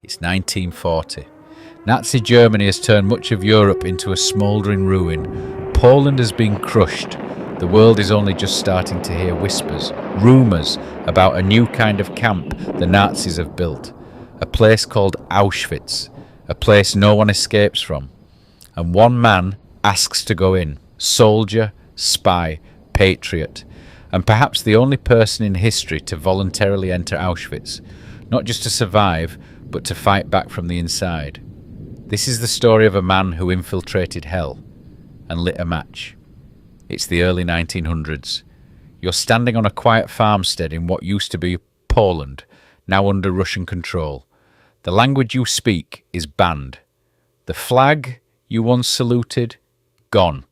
It's 1940. Nazi Germany has turned much of Europe into a smouldering ruin. Poland has been crushed. The world is only just starting to hear whispers, rumours about a new kind of camp the Nazis have built. A place called Auschwitz, a place no one escapes from. And one man asks to go in. Soldier, spy, patriot. And perhaps the only person in history to voluntarily enter Auschwitz. Not just to survive, but to fight back from the inside. This is the story of a man who infiltrated hell and lit a match. It's the early 1900s. You're standing on a quiet farmstead in what used to be Poland, now under Russian control. The language you speak is banned. The flag you once saluted, gone.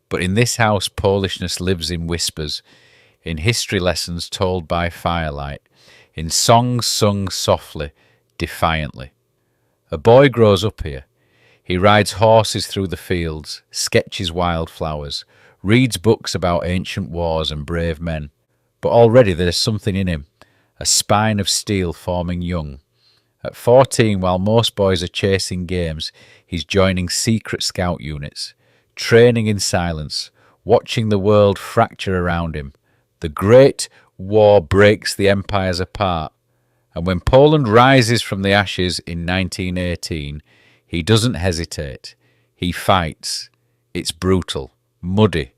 But in this house, Polishness lives in whispers, in history lessons told by firelight, in songs sung softly, defiantly. A boy grows up here. He rides horses through the fields, sketches wildflowers, reads books about ancient wars and brave men. But already there's something in him, a spine of steel forming young. At 14, while most boys are chasing games, he's joining secret scout units, training in silence, watching the world fracture around him. The Great War breaks the empires apart. And when Poland rises from the ashes in 1918, he doesn't hesitate. He fights. It's brutal, muddy,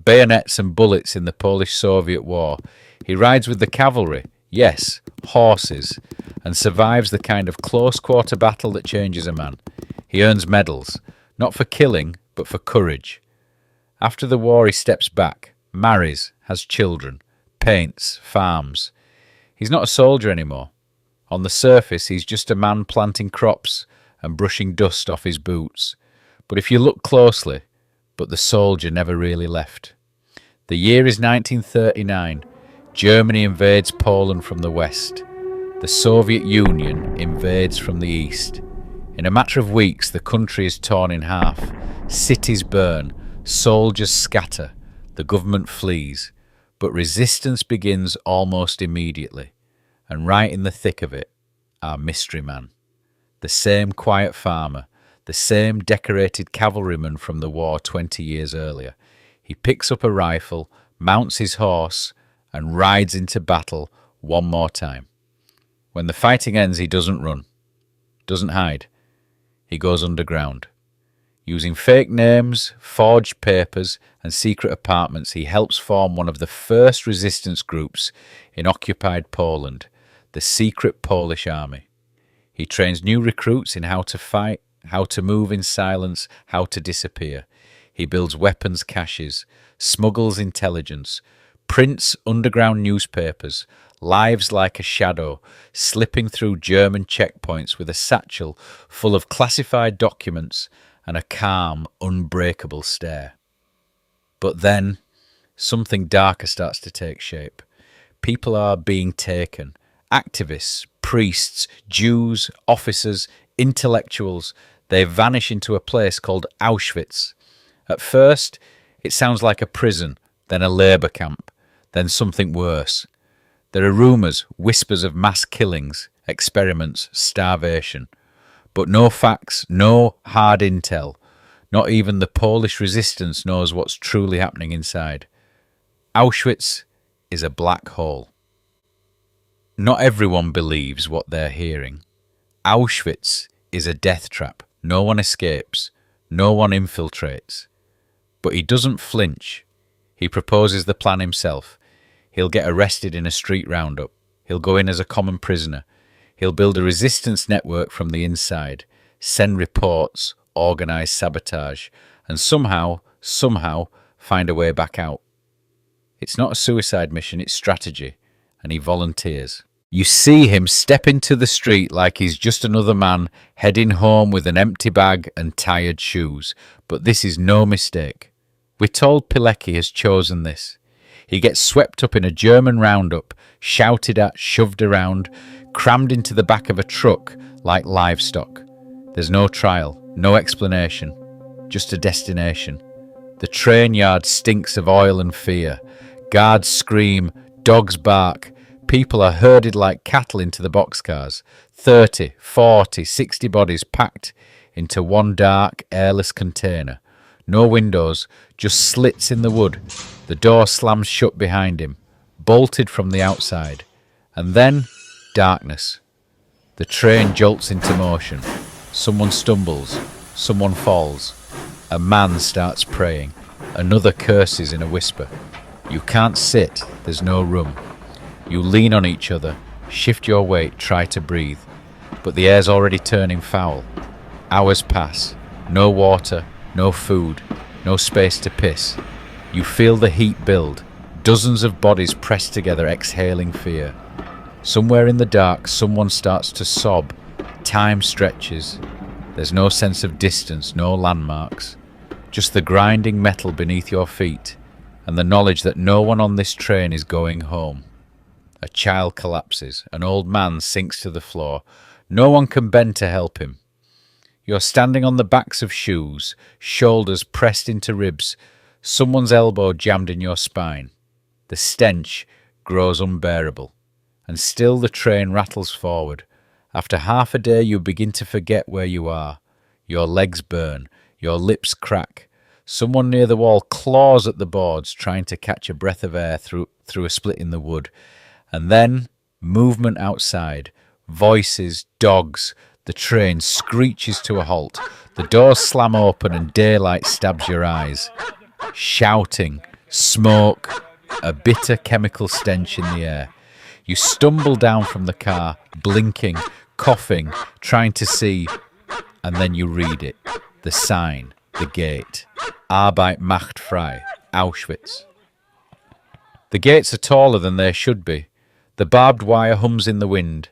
bayonets and bullets in the Polish-Soviet War. He rides with the cavalry, yes, horses, and survives the kind of close-quarter battle that changes a man. He earns medals, not for killing, but for courage. After the war, he steps back, marries, has children, paints, farms. He's not a soldier anymore. On the surface, he's just a man planting crops and brushing dust off his boots. But if you look closely, the soldier never really left. The year is 1939. Germany invades Poland from the west. The Soviet Union invades from the east. In a matter of weeks, the country is torn in half. Cities burn, soldiers scatter, the government flees. But resistance begins almost immediately. And right in the thick of it, our mystery man. The same quiet farmer, the same decorated cavalryman from the war 20 years earlier. He picks up a rifle, mounts his horse, and rides into battle one more time. When the fighting ends, he doesn't run, doesn't hide. He goes underground. Using fake names, forged papers, and secret apartments, he helps form one of the first resistance groups in occupied Poland, the secret Polish army. He trains new recruits in how to fight, how to move in silence, how to disappear. He builds weapons caches, smuggles intelligence, prints underground newspapers, lives like a shadow, slipping through German checkpoints with a satchel full of classified documents and a calm, unbreakable stare. But then, something darker starts to take shape. People are being taken. Activists, priests, Jews, officers, intellectuals, they vanish into a place called Auschwitz. At first, it sounds like a prison, then a labour camp, then something worse. There are rumours, whispers of mass killings, experiments, starvation. But no facts, no hard intel. Not even the Polish resistance knows what's truly happening inside. Auschwitz is a black hole. Not everyone believes what they're hearing. Auschwitz is a death trap. No one escapes. No one infiltrates. But he doesn't flinch. He proposes the plan himself. He'll get arrested in a street roundup. He'll go in as a common prisoner. He'll build a resistance network from the inside, send reports, organise sabotage, and somehow find a way back out. It's not a suicide mission, it's strategy. And he volunteers. You see him step into the street like he's just another man heading home with an empty bag and tired shoes. But this is no mistake. Witold Pilecki has chosen this. He gets swept up in a German roundup, shouted at, shoved around, crammed into the back of a truck like livestock. There's no trial, no explanation, just a destination. The train yard stinks of oil and fear. Guards scream, dogs bark. People are herded like cattle into the boxcars. 30, 40, 60 bodies packed into one dark, airless container. No windows, just slits in the wood. The door slams shut behind him, bolted from the outside. And then, darkness. The train jolts into motion. Someone stumbles. Someone falls. A man starts praying. Another curses in a whisper. You can't sit. There's no room. You lean on each other, shift your weight, try to breathe. But the air's already turning foul. Hours pass. No water, no food, no space to piss. You feel the heat build. Dozens of bodies pressed together, exhaling fear. Somewhere in the dark, someone starts to sob. Time stretches. There's no sense of distance, no landmarks. Just the grinding metal beneath your feet, and the knowledge that no one on this train is going home. A child collapses. An old man sinks to the floor. No one can bend to help him. You're standing on the backs of shoes, shoulders pressed into ribs, someone's elbow jammed in your spine. The stench grows unbearable, and still the train rattles forward. After half a day you begin to forget where you are. Your legs burn, your lips crack. Someone near the wall claws at the boards, trying to catch a breath of air through a split in the wood. And then, movement outside, voices, dogs, the train screeches to a halt. The doors slam open and daylight stabs your eyes. Shouting, smoke, a bitter chemical stench in the air. You stumble down from the car, blinking, coughing, trying to see, and then you read it. The sign, the gate. Arbeit macht frei, Auschwitz. The gates are taller than they should be. The barbed wire hums in the wind.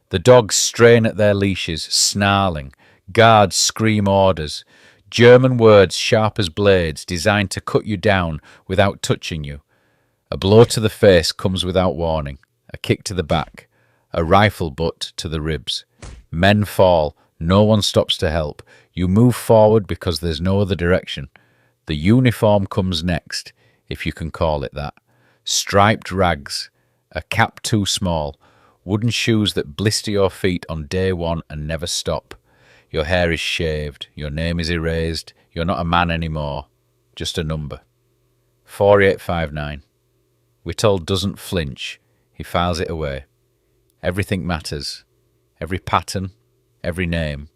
The dogs strain at their leashes, snarling. Guards scream orders. German words sharp as blades, designed to cut you down without touching you. A blow to the face comes without warning. A kick to the back. A rifle butt to the ribs. Men fall. No one stops to help. You move forward because there's no other direction. The uniform comes next, if you can call it that. Striped rags. A cap too small, wooden shoes that blister your feet on day one and never stop. Your hair is shaved, your name is erased, you're not a man anymore, just a number. 4859. Witold doesn't flinch, he files it away. Everything matters, every pattern, every name,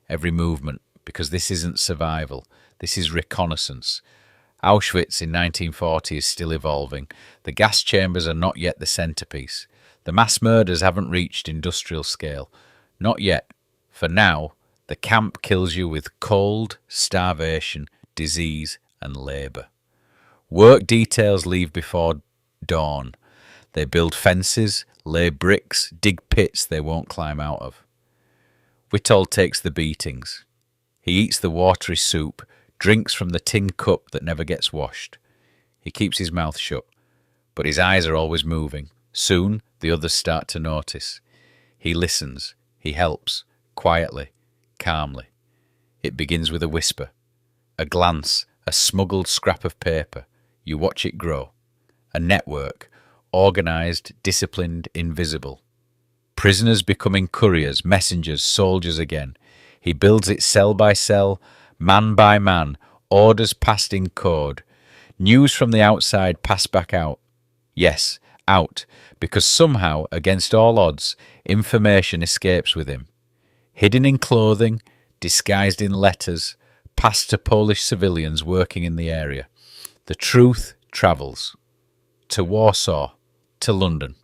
every movement, because this isn't survival, this is reconnaissance. Auschwitz in 1940 is still evolving. The gas chambers are not yet the centrepiece. The mass murders haven't reached industrial scale. Not yet. For now, the camp kills you with cold, starvation, disease and labour. Work details leave before dawn. They build fences, lay bricks, dig pits they won't climb out of. Witold takes the beatings. He eats the watery soup, drinks from the tin cup that never gets washed. He keeps his mouth shut, but his eyes are always moving. Soon, the others start to notice. He listens. He helps, quietly, calmly. It begins with a whisper, a glance, a smuggled scrap of paper. You watch it grow. A network, organised, disciplined, invisible. Prisoners becoming couriers, messengers, soldiers again. He builds it cell by cell, man by man, orders passed in code. News from the outside passed back out. Yes, out, because somehow, against all odds, information escapes with him. Hidden in clothing, disguised in letters, passed to Polish civilians working in the area. The truth travels. To Warsaw, to London.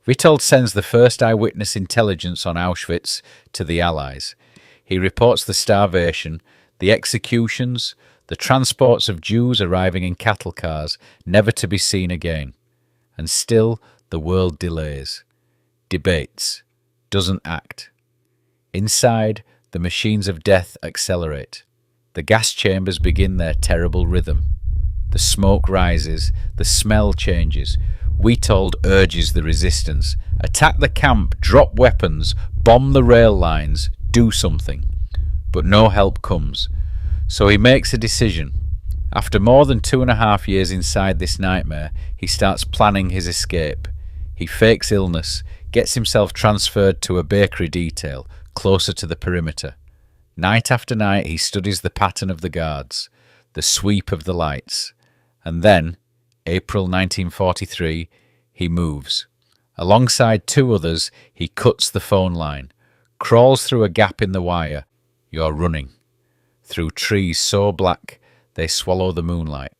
Witold sends the first eyewitness intelligence on Auschwitz to the Allies. He reports the starvation, the executions, the transports of Jews arriving in cattle cars, never to be seen again. And still the world delays, debates, doesn't act. Inside, the machines of death accelerate. The gas chambers begin their terrible rhythm. The smoke rises, the smell changes. Witold urges the resistance. Attack the camp, drop weapons, bomb the rail lines, do something. But no help comes. So he makes a decision. After more than 2.5 years inside this nightmare, he starts planning his escape. He fakes illness, gets himself transferred to a bakery detail closer to the perimeter. Night after night he studies the pattern of the guards, the sweep of the lights. And then, April 1943, he moves. Alongside two others, he cuts the phone line, crawls through a gap in the wire. You're running. Through trees so black they swallow the moonlight.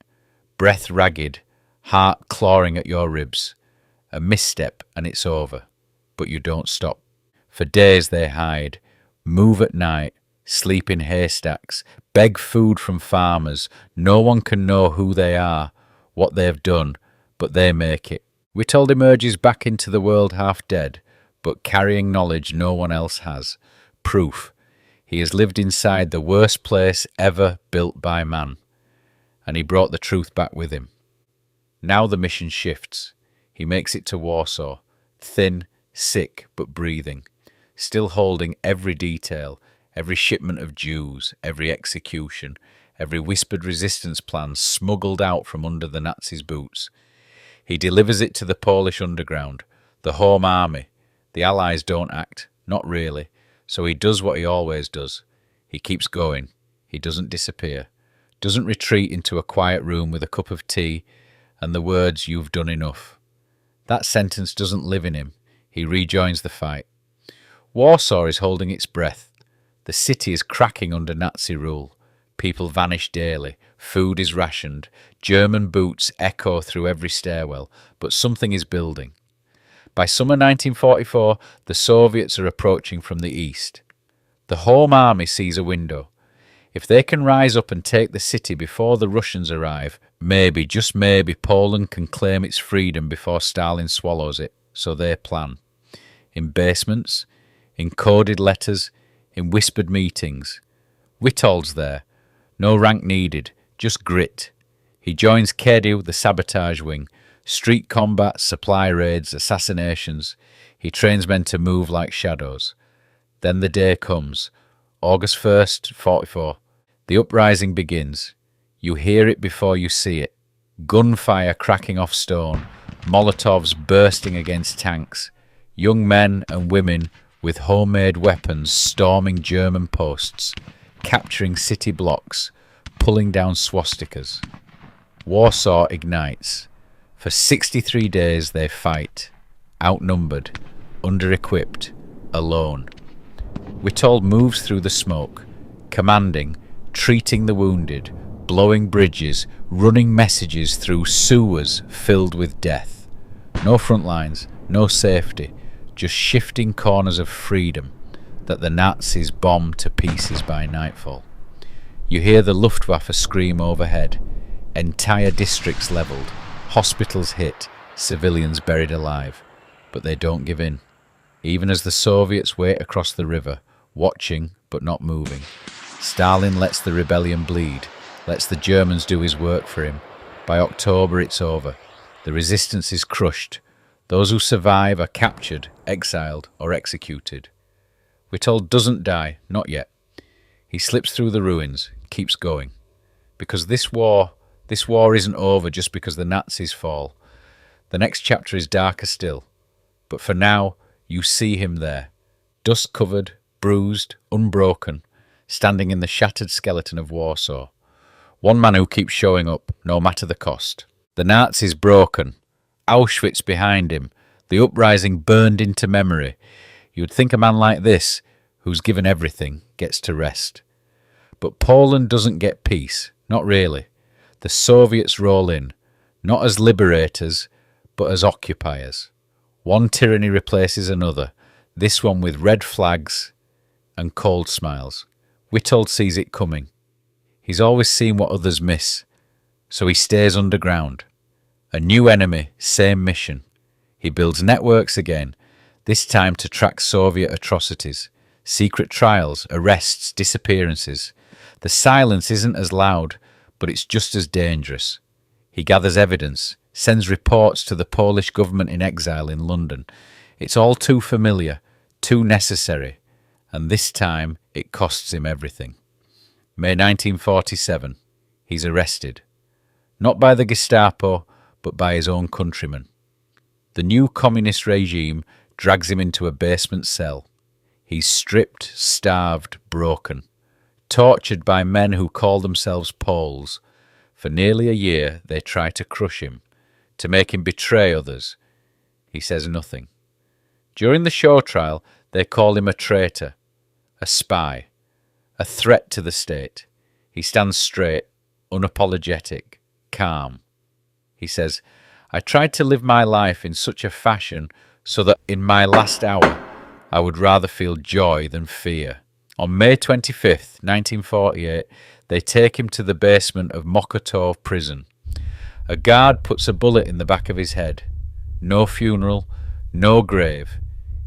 Breath ragged, heart clawing at your ribs. A misstep and it's over. But you don't stop. For days they hide, move at night, sleep in haystacks, beg food from farmers. No one can know who they are, what they've done, but they make it. Witold emerges back into the world half dead, but carrying knowledge no one else has. Proof. He has lived inside the worst place ever built by man. And he brought the truth back with him. Now the mission shifts. He makes it to Warsaw, thin, sick, but breathing, still holding every detail, every shipment of Jews, every execution, every whispered resistance plan smuggled out from under the Nazis' boots. He delivers it to the Polish underground, the Home Army. The Allies don't act, not really, so he does what he always does. He keeps going. He doesn't disappear, doesn't retreat into a quiet room with a cup of tea and the words, "You've done enough." That sentence doesn't live in him. He rejoins the fight. Warsaw is holding its breath. The city is cracking under Nazi rule. People vanish daily. Food is rationed. German boots echo through every stairwell. But something is building. By summer 1944, the Soviets are approaching from the east. The Home Army sees a window. If they can rise up and take the city before the Russians arrive, maybe, just maybe, Poland can claim its freedom before Stalin swallows it. So they plan. In basements, in coded letters, in whispered meetings. Witold's there. No rank needed, just grit. He joins KDU, the sabotage wing. Street combat, supply raids, assassinations. He trains men to move like shadows. Then the day comes. August 1st, 44. The uprising begins. You hear it before you see it. Gunfire cracking off stone. Molotovs bursting against tanks. Young men and women with homemade weapons storming German posts. Capturing city blocks. Pulling down swastikas. Warsaw ignites. For 63 days they fight. Outnumbered. Under-equipped. Alone. Witold moves through the smoke. Commanding. Treating the wounded, blowing bridges, running messages through sewers filled with death. No front lines, no safety, just shifting corners of freedom that the Nazis bomb to pieces by nightfall. You hear the Luftwaffe scream overhead, entire districts levelled, hospitals hit, civilians buried alive. But they don't give in, even as the Soviets wait across the river, watching but not moving. Stalin lets the rebellion bleed, lets the Germans do his work for him. By October it's over. The resistance is crushed. Those who survive are captured, exiled or executed. Witold doesn't die, not yet. He slips through the ruins, keeps going. Because this war isn't over just because the Nazis fall. The next chapter is darker still. But for now, you see him there, dust-covered, bruised, unbroken, standing in the shattered skeleton of Warsaw. One man who keeps showing up, no matter the cost. The Nazis broken, Auschwitz behind him, the uprising burned into memory. You'd think a man like this, who's given everything, gets to rest. But Poland doesn't get peace, not really. The Soviets roll in, not as liberators, but as occupiers. One tyranny replaces another, this one with red flags and cold smiles. Witold sees it coming. He's always seen what others miss, so he stays underground. A new enemy, same mission. He builds networks again, this time to track Soviet atrocities, secret trials, arrests, disappearances. The silence isn't as loud, but it's just as dangerous. He gathers evidence, sends reports to the Polish government in exile in London. It's all too familiar, too necessary, and this time it costs him everything. May 1947, he's arrested. Not by the Gestapo, but by his own countrymen. The new communist regime drags him into a basement cell. He's stripped, starved, broken, tortured by men who call themselves Poles. For nearly a year they try to crush him, to make him betray others. He says nothing. During the show trial, they call him a traitor, a spy, a threat to the state. He stands straight, unapologetic, calm. He says, "I tried to live my life in such a fashion so that in my last hour I would rather feel joy than fear." On May 25th, 1948, they take him to the basement of Mokotów prison. A guard puts a bullet in the back of his head. No funeral, no grave.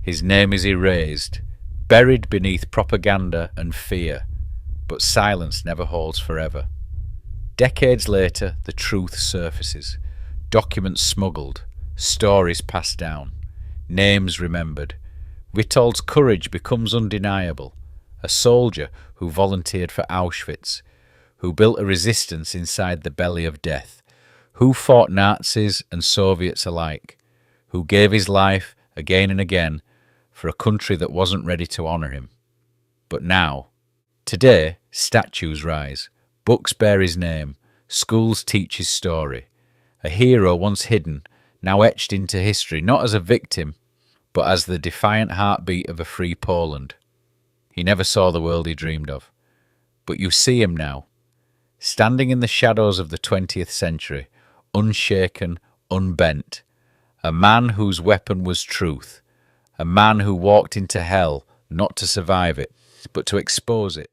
His name is erased, buried beneath propaganda and fear. But silence never holds forever. Decades later, the truth surfaces. Documents smuggled, stories passed down, names remembered. Witold's courage becomes undeniable. A soldier who volunteered for Auschwitz, who built a resistance inside the belly of death, who fought Nazis and Soviets alike, who gave his life again and again for a country that wasn't ready to honour him. But now, today, statues rise, books bear his name, schools teach his story. A hero once hidden, now etched into history, not as a victim, but as the defiant heartbeat of a free Poland. He never saw the world he dreamed of. But you see him now, standing in the shadows of the 20th century, unshaken, unbent, a man whose weapon was truth, a man who walked into hell not to survive it, but to expose it.